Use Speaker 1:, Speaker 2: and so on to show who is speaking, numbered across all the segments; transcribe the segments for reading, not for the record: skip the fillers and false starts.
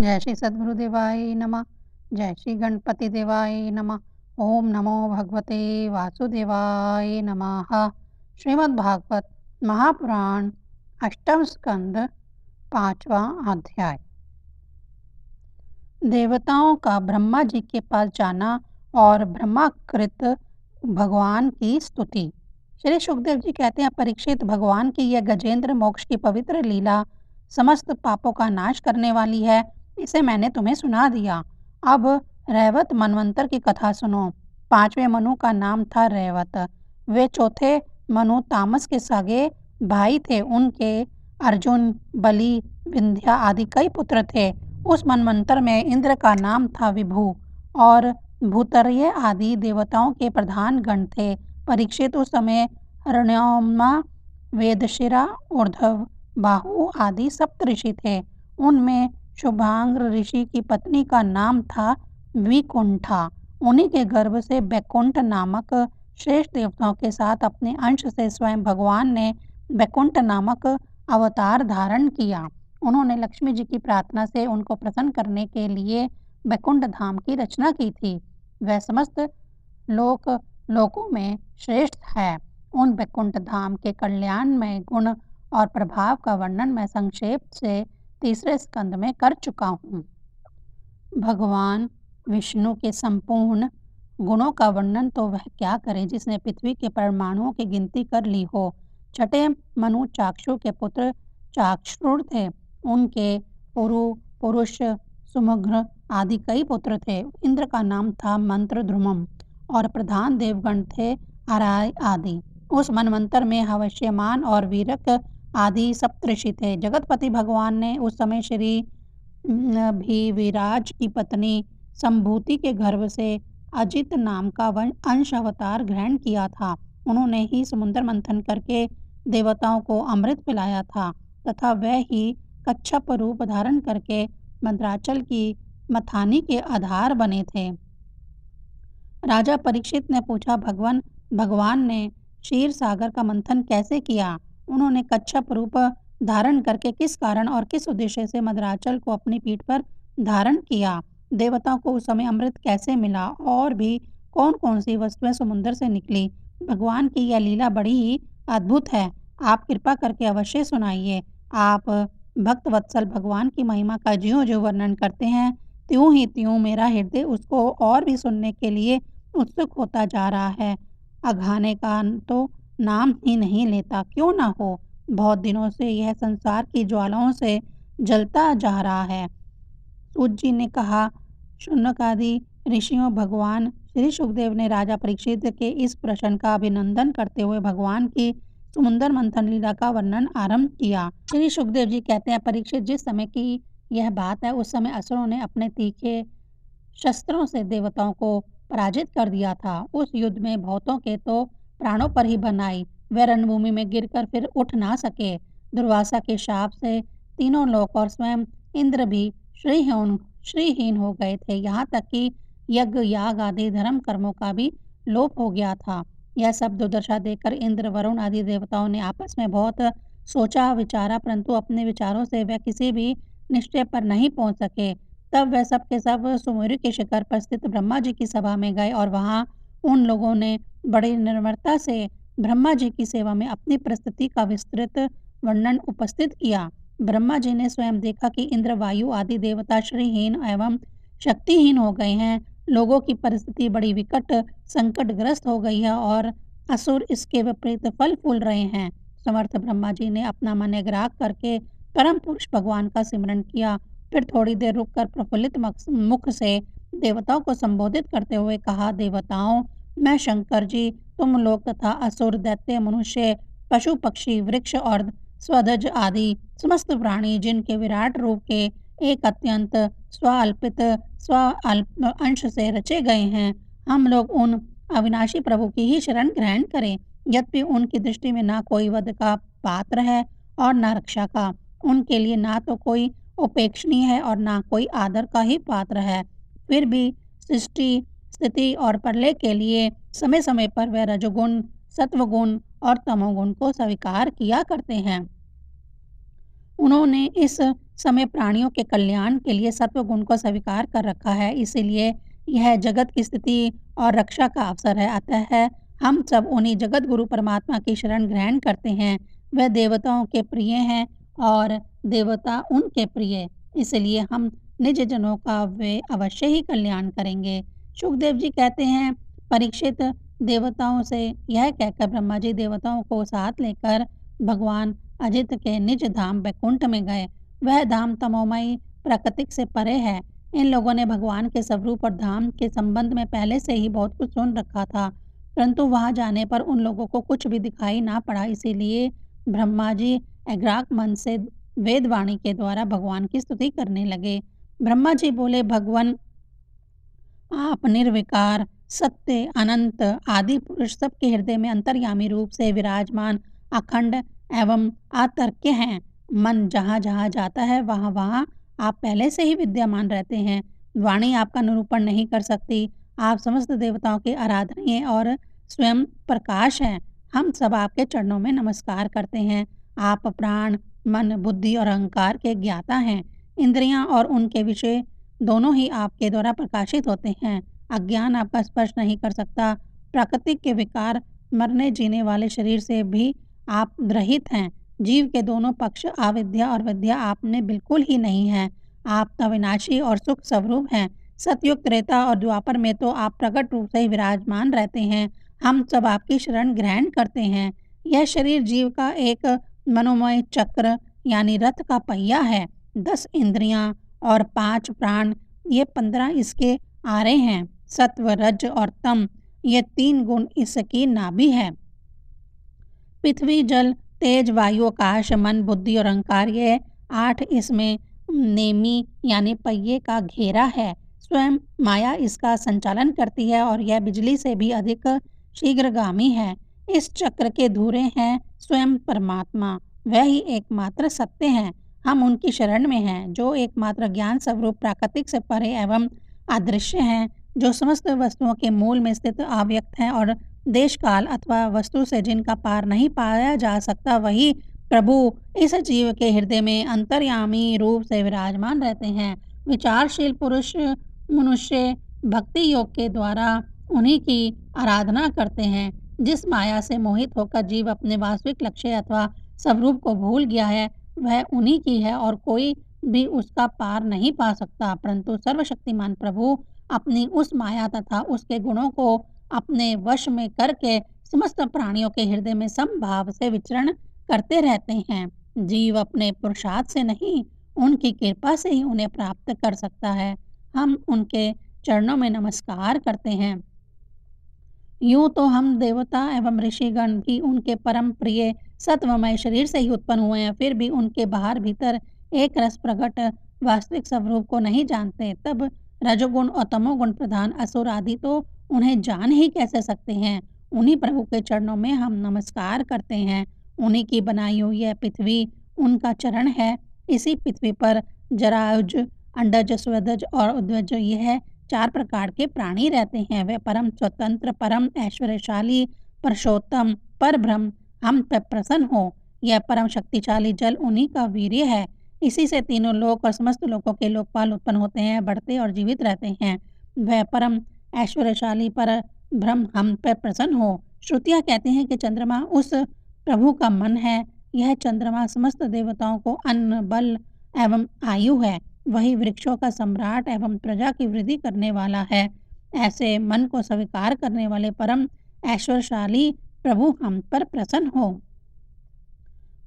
Speaker 1: जय श्री सद्गुरुदेवाय नमः। जय श्री गणपति देवाय नमः। ओम नमो भगवते वासुदेवाय नमः। श्रीमद् भागवत महापुराण अष्टम स्कंद पांचवा अध्याय। देवताओं का ब्रह्मा जी के पास जाना और ब्रह्माकृत भगवान की स्तुति। श्री सुखदेव जी कहते हैं, परीक्षित, भगवान की यह गजेंद्र मोक्ष की पवित्र लीला समस्त पापों का नाश करने वाली है। इसे मैंने तुम्हें सुना दिया। अब रैवत मनवंतर की कथा सुनो। पांचवें मनु का नाम था रैवत। वे चौथे मनु तामस के सगे भाई थे। उनके अर्जुन, बलि, विंध्या आदि कई पुत्र थे। उस मनवंतर में इंद्र का नाम था विभु और भूतर्य आदि देवताओं के प्रधान गण थे। परीक्षित, उस समय हरण्यमा, वेदशिरा, ऊर्ध्व बाहु आदि सप्त ऋषि थे। उनमें शुभांग्र ऋषि की पत्नी का नाम था विकुंठा। उन्हीं के गर्भ से बैकुंठ नामक श्रेष्ठ देवताओं के साथ अपने अंश से स्वयं भगवान ने बैकुंठ नामक अवतार धारण किया। उन्होंने लक्ष्मी जी की प्रार्थना से उनको प्रसन्न करने के लिए बैकुंठ धाम की रचना की थी। वह समस्त लोकों में श्रेष्ठ है। उन बैकुंठ धाम के कल्याणमय गुण और प्रभाव का वर्णन मैं संक्षेप से तीसरे स्कंद में कर चुका हूँ। भगवान विष्णु के संपूर्ण गुणों का वर्णन तो वह क्या करे जिसने पृथ्वी के परमाणुओं की गिनती कर ली हो। छठे मनु चाक्षु के पुत्र चाक्षुर थे। उनके पुरुष, सुमग्र आदि कई पुत्र थे। इंद्र का नाम था मंत्र ध्रुमम और प्रधान देवगण थे अराय आदि। उस मनवंतर में हवश्यमान और वीरक आदि सप्तऋषि थे। जगतपति भगवान ने उस समय श्री भी विराज की पत्नी संभूति के गर्भ से अजित नाम का अंश अवतार ग्रहण किया था। उन्होंने ही समुद्र मंथन करके देवताओं को अमृत पिलाया था तथा वह ही कच्छप रूप धारण करके मंद्राचल की मथानी के आधार बने थे। राजा परीक्षित ने पूछा, भगवान ने क्षीर सागर का मंथन कैसे किया? उन्होंने कच्छप रूप धारण करके किस कारण और किस उद्देश्य से मद्राचल को अपनी पीठ पर धारण किया? देवताओं को उस समय अमृत कैसे मिला और भी कौन कौन सी वस्तुएं समुद्र से निकली? भगवान की यह लीला बड़ी ही अद्भुत है। आप कृपा करके अवश्य सुनाइए। आप भक्त वत्सल भगवान की महिमा का ज्यों ज्यों वर्णन करते हैं त्यों ही त्यों मेरा हृदय उसको और भी सुनने के लिए उत्सुक होता जा रहा है। अघाने का तो नाम ही नहीं लेता। क्यों ना हो, बहुत दिनों से यह संसार की ज्वालाओं से जलता जा रहा है। सूत जी ने कहा, शुनकादि ऋषियों, भगवान श्री सुखदेव ने राजा परीक्षित के इस प्रश्न का अभिनंदन करते हुए भगवान की समुद्र मंथन लीला का वर्णन आरंभ किया। श्री सुखदेव जी कहते हैं, परीक्षित, जिस समय की यह बात है उस समय असुरों ने अपने तीखे शस्त्रों से देवताओं को पराजित कर दिया था। उस युद्ध में बहुतों के तो प्राणों पर ही बनाई। वे रणभूमि में गिरकर फिर उठ ना सके। दुर्वासा के शाप से तीनों लोक और स्वयं इंद्र भी श्रीहीन हो गए थे। यहाँ तक कि यज्ञ, याग आदि धर्म कर्मों का भी लोप हो गया था। यह सब दुर्दशा देखकर इंद्र, वरुण आदि देवताओं ने आपस में बहुत सोचा विचारा, परंतु अपने विचारों से वे किसी भी निश्चय पर नहीं पहुंच सके। तब वह सब के सब सुमेरु के शिखर पर स्थित ब्रह्मा जी की सभा में गए और वहां उन लोगों ने बड़ी निर्मलता से ब्रह्मा जी की सेवा में अपनी परिस्थिति का विस्तृत वर्णन उपस्थित किया। ब्रह्मा जी ने स्वयं देखा कि इंद्र, वायु आदि देवता श्रीहीन एवं शक्तिहीन हो गए हैं। लोगों की परिस्थिति बड़ी विकट संकटग्रस्त हो गई है और असुर इसके विपरीत फल फूल रहे हैं। समर्थ ब्रह्मा जी ने अपना मन एकाग्र करके परम पुरुष भगवान का सिमरन किया। फिर थोड़ी देर रुककर प्रफुल्लित मुख से देवताओं को संबोधित करते हुए कहा, देवताओं, मैं शंकर जी तुम लोग तथा असुर, दैत्य, मनुष्य, पशु, पक्षी, वृक्ष और स्वधज आदि समस्त प्राणी जिनके विराट रूप के एक अत्यंत स्वाल्पित स्वाल्प अंश से रचे गए हैं, हम लोग उन अविनाशी प्रभु की ही शरण ग्रहण करें। यद्यपि उनकी दृष्टि में ना कोई वध का पात्र है और ना रक्षा का। उनके लिए ना तो कोई उपेक्षणीय है और ना कोई आदर का ही पात्र है। फिर भी सृष्टि, स्थिति और प्रलय के लिए समय समय पर वह रजोगुण, सत्वगुण और तमोगुण को स्वीकार किया करते हैं। उन्होंने इस समय प्राणियों के कल्याण के लिए सत्वगुण को स्वीकार कर रखा है, इसीलिए यह जगत की स्थिति और रक्षा का अवसर है। अतः हम सब उन्हीं जगत गुरु परमात्मा की शरण ग्रहण करते हैं। वह देवताओं के प्रिय हैं और देवता उनके प्रिय, इसलिए हम निज जनों का वे अवश्य ही कल्याण करेंगे। सुखदेव जी कहते हैं, परीक्षित, देवताओं से यह कहकर ब्रह्मा जी देवताओं को साथ लेकर भगवान अजित के निज धाम वैकुंठ में गए। वह धाम तमोमयी प्राकृतिक से परे है। इन लोगों ने भगवान के स्वरूप और धाम के संबंध में पहले से ही बहुत कुछ सुन रखा था, परंतु वहां जाने पर उन लोगों को कुछ भी दिखाई ना पड़ा। इसीलिए ब्रह्मा जी एग्राक मन से वेदवाणी के द्वारा भगवान की स्तुति करने लगे। ब्रह्मा जी बोले, भगवान आप निर्विकार, सत्य, अनंत, आदि पुरुष सबके हृदय में अंतर्यामी रूप से विराजमान, अखंड एवं अतर्क्य हैं। मन जहाँ-जहाँ जाता है वहाँ-वहाँ आप पहले से ही विद्यमान रहते हैं। वाणी आपका निरूपण नहीं कर सकती। आप समस्त देवताओं के आराधनीय और स्वयं प्रकाश हैं। हम सब आपके चरणों में नमस्कार करते हैं। आप प्राण, मन, बुद्धि और अहंकार के ज्ञाता हैं। इंद्रियां और उनके विषय दोनों ही आपके द्वारा प्रकाशित होते हैं। अज्ञान आपका स्पर्श नहीं कर सकता। प्राकृतिक के विकार, मरने जीने वाले शरीर से भी आप रहित हैं। जीव के दोनों पक्ष, अविद्या और विद्या, आप में बिल्कुल ही नहीं है। आप अविनाशी और सुख स्वरूप हैं। सतयुग, त्रेता और द्वापर में तो आप प्रकट रूप से ही विराजमान रहते हैं। हम सब आपकी शरण ग्रहण करते हैं। यह शरीर जीव का एक मनोमय चक्र यानी रथ का पहिया है। 10 इंद्रियां और 5 प्राण, ये 15 इसके आरे हैं। सत्व, रज और तम, ये 3 गुण इसकी नाभि है। पृथ्वी, जल, तेज, वायु, आकाश, मन, बुद्धि और अहंकार, ये 8 इसमें नेमी यानी पहिए का घेरा है। स्वयं माया इसका संचालन करती है और यह बिजली से भी अधिक शीघ्रगामी है। इस चक्र के धुरे हैं स्वयं परमात्मा, वह ही एकमात्र सत्य हैं। हम उनकी शरण में हैं, जो एकमात्र ज्ञान स्वरूप, प्राकृतिक से परे एवं अदृश्य हैं, जो समस्त वस्तुओं के मूल में स्थित अव्यक्त हैं और देश काल अथवा वस्तु से जिनका पार नहीं पाया जा सकता, वही प्रभु इस जीव के हृदय में अंतर्यामी रूप से विराजमान रहते हैं। विचारशील पुरुष मनुष्य भक्ति योग के द्वारा उन्हीं की आराधना करते हैं। जिस माया से मोहित होकर जीव अपने वास्तविक लक्ष्य अथवा स्वरूप को भूल गया है, वह उन्हीं की है और कोई भी उसका पार नहीं पा सकता। परंतु सर्वशक्तिमान प्रभु अपनी उस माया तथा उसके गुणों को अपने वश में करके समस्त प्राणियों के हृदय में समभाव से विचरण करते रहते हैं। जीव अपने पुरुषार्थ से नहीं, उनकी कृपा से ही उन्हें प्राप्त कर सकता है। हम उनके चरणों में नमस्कार करते हैं। यूं तो हम देवता एवं ऋषिगण भी उनके परम प्रिय सत्वमय शरीर से ही उत्पन्न हुए हैं, फिर भी उनके बाहर भीतर एक रस प्रकट वास्तविक स्वरूप को नहीं जानते। तब रजोगुण और तमोगुण प्रधान असुर आदि तो उन्हें जान ही कैसे सकते हैं। उन्हीं प्रभु के चरणों में हम नमस्कार करते हैं। उन्हीं की बनाई हुई यह पृथ्वी उनका चरण है। इसी पृथ्वी पर जरायुज, अंडज, स्वदज और उद्वज, यह 4 प्रकार के प्राणी रहते हैं। वे परम स्वतंत्र, परम ऐश्वर्यशाली, पुरुषोत्तम, परब्रह्म हम पर प्रसन्न हो। यह परम शक्तिशाली जल उन्हीं का वीर्य है। इसी से तीनों लोक और समस्त लोकों के लोकपाल उत्पन्न होते हैं, बढ़ते और जीवित रहते हैं। वह परम ऐश्वर्यशाली पर ब्रह्म हम पर प्रसन्न हो। श्रुतियाँ कहती हैं कि चंद्रमा उस प्रभु का मन है। यह चंद्रमा समस्त देवताओं को अन्न, बल एवं आयु है। वही वृक्षों का सम्राट एवं प्रजा की वृद्धि करने वाला है। ऐसे मन को स्वीकार करने वाले परम ऐश्वर्यशाली प्रभु हम पर प्रसन्न हो।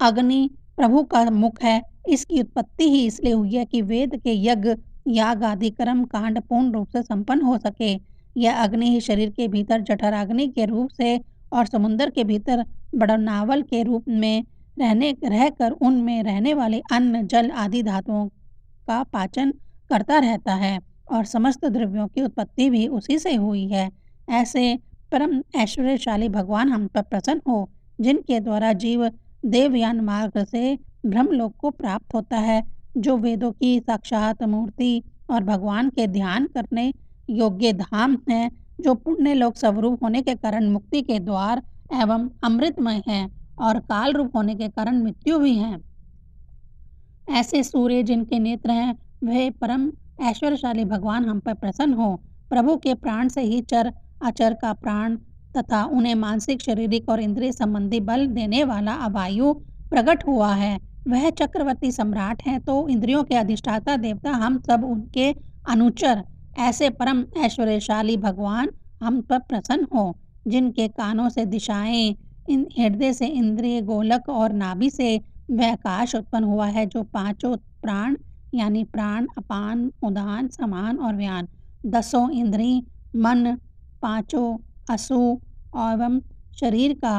Speaker 1: अग्नि प्रभु का मुख है। इसकी उत्पत्ति ही इसलिए हुई है कि वेद के यज्ञ, याग आदि कर्म कांड पूर्ण रूप से संपन्न हो सके। यह अग्नि ही शरीर के भीतर जठराग्नि के रूप से और समुद्र के भीतर बड़नावल के रूप में रहकर उनमें रहने वाले अन्न, जल आदि धातुओं का पाचन करता रहता है और समस्त द्रव्यों की उत्पत्ति भी उसी से हुई है। ऐसे परम ऐश्वर्यशाली भगवान हम पर प्रसन्न हो, जिनके द्वारा जीव देवयान मार्ग से ब्रह्मलोक को प्राप्त होता है, जो वेदों की साक्षात मूर्ति और भगवान के ध्यान करने योग्य धाम है, जो पुण्य लोक स्वरूप होने के कारण मुक्ति के द्वार एवं अमृतमय है और काल रूप होने के कारण मृत्यु भी है। ऐसे सूर्य जिनके नेत्र हैं, वह परम ऐश्वर्यशाली भगवान हम पर प्रसन्न हो। प्रभु के प्राण से ही चर अचर का प्राण तथा उन्हें मानसिक, शारीरिक और इंद्रिय संबंधी बल देने वाला अवायु प्रकट हुआ है। वह चक्रवर्ती सम्राट हैं, तो इंद्रियों के अधिष्ठाता देवता हम सब उनके अनुचर। ऐसे परम ऐश्वर्यशाली भगवान हम पर प्रसन्न हो, जिनके कानों से दिशाएं, हृदय से इंद्रिय गोलक और नाभि से वह आकाश उत्पन्न हुआ है, जो पांचों प्राण यानी प्राण, अपान, उदान, समान और व्यान, दसों इंद्रिय, मन, पांचों असु एवं शरीर का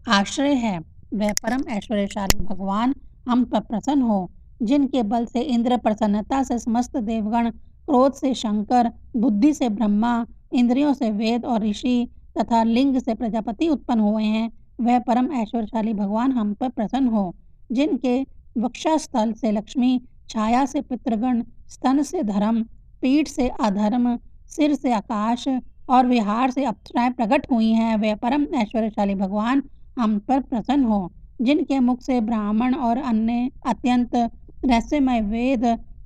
Speaker 1: आश्रय है। वह परम ऐश्वर्यशाली भगवान हम पर प्रसन्न हो, जिनके बल से इंद्र, प्रसन्नता से समस्त देवगण, क्रोध से शंकर, बुद्धि से ब्रह्मा, इंद्रियों से वेद और ऋषि तथा लिंग से प्रजापति उत्पन्न हुए हैं। वह परम ऐश्वर्यशाली भगवान हम पर प्रसन्न हो, जिनके वक्षस्थल से लक्ष्मी, छाया से पितृगण, स्तन से धर्म, पीठ से अधर्म, सिर से आकाश और विहार से अप्सराएं प्रकट हुई हैं। वह परम ऐश्वर्यशाली भगवान हम पर प्रसन्न हो, जिनके मुख से ब्राह्मण और अन्य अत्यंत रहस्यमय वेद,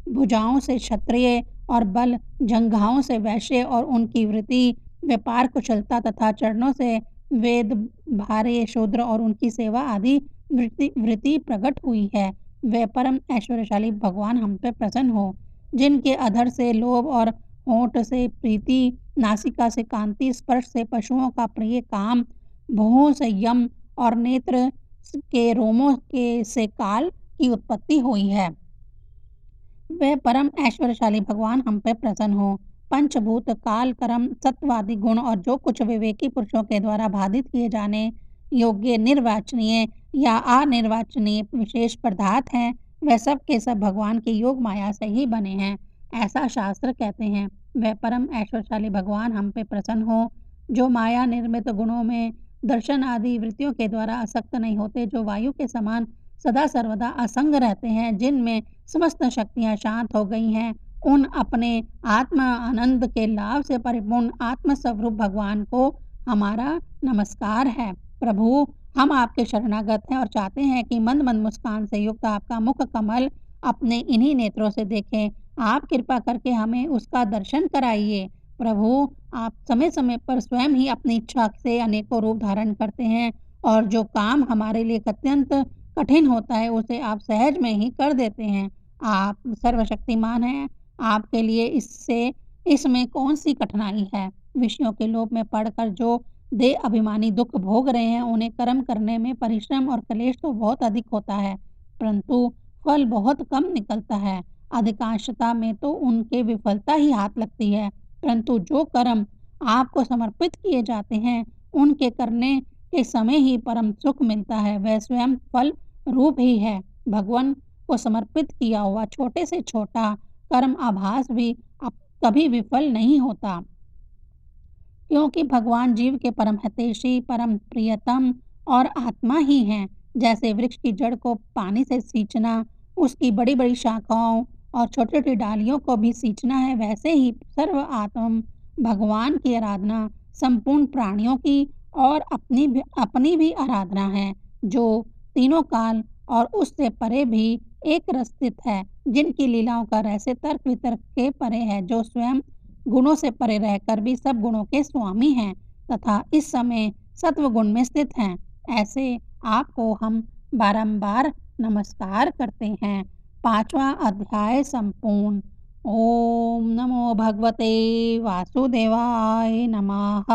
Speaker 1: भुजाओं से क्षत्रिय और बल, जंघाओं से वैश्य और उनकी वृत्ति, व्यापार कुशलता तथा चरणों से वेद भारे शूद्र और उनकी सेवा आदि वृत्ति प्रकट हुई है। वह परम ऐश्वर्यशाली भगवान हम पर प्रसन्न हो, जिनके अधर से लोभ और होंठ से प्रीति, नासिका से कांति, स्पर्श से पशुओं का प्रिय काम, भुहों से यम और नेत्र के रोमों के से काल की उत्पत्ति हुई है। वह परम ऐश्वर्यशाली भगवान हम पर प्रसन्न हो। पंचभूत, काल, कर्म, सत्वादि गुण और जो कुछ विवेकी पुरुषों के द्वारा बाधित किए जाने योग्य, निर्वाचनीय या अनिर्वाचनीय विशेष पदार्थ हैं, वह सब के सब भगवान की योग माया से ही बने हैं, ऐसा शास्त्र कहते हैं। वह परम ऐश्वर्यशाली भगवान हम पे प्रसन्न हो, जो माया निर्मित गुणों में दर्शन आदि वृत्तियों के द्वारा आसक्त नहीं होते, जो वायु के समान सदा सर्वदा असंग रहते हैं, जिनमें समस्त शक्तियां शांत हो गई हैं, उन अपने आत्मा आनंद के लाभ से परिपूर्ण आत्म स्वरूप भगवान को हमारा नमस्कार है। प्रभु, हम आपके शरणागत हैं और चाहते हैं कि मंद मंद मुस्कान से युक्त आपका मुख कमल अपने इन्हीं नेत्रों से देखें। आप कृपा करके हमें उसका दर्शन कराइए। प्रभु, आप समय समय पर स्वयं ही अपनी इच्छा से अनेकों रूप धारण करते हैं और जो काम हमारे लिए अत्यंत कठिन होता है, उसे आप सहज में ही कर देते हैं। आप सर्वशक्तिमान हैं, आपके लिए इसमें कौन सी कठिनाई है। विषयों के लोभ में पड़कर जो देह अभिमानी दुख भोग रहे हैं, उन्हें कर्म करने में परिश्रम और क्लेश तो बहुत अधिक होता है, परंतु फल बहुत कम निकलता है। अधिकांशता में तो उनके विफलता ही हाथ लगती है, परंतु जो कर्म आपको समर्पित किए जाते हैं, उनके करने के समय ही परम सुख मिलता है। वह स्वयं फल रूप ही है। भगवान को समर्पित किया हुआ छोटे से छोटा कर्म आभास भी कभी विफल नहीं होता, क्योंकि भगवान जीव के परम हितैषी, परम प्रियतम और आत्मा ही हैं। जैसे वृक्ष की जड़ को पानी से सींचना, उसकी बड़ी बड़ी शाखाओं और छोटी छोटी डालियों को भी सींचना है, वैसे ही सर्व आत्म भगवान की आराधना संपूर्ण प्राणियों की और अपनी भी आराधना है, जो तीनों काल और उससे परे भी एक रस स्थित है, जिनकी लीलाओं का रहस्य तर्क वितर्क के परे है, जो स्वयं गुणों से परे रहकर भी सब गुणों के स्वामी हैं तथा इस समय सत्व गुण में स्थित हैं। ऐसे आपको हम बारंबार नमस्कार करते हैं। 5वां अध्याय संपूर्ण। ओम नमो भगवते वासुदेवाय नमः।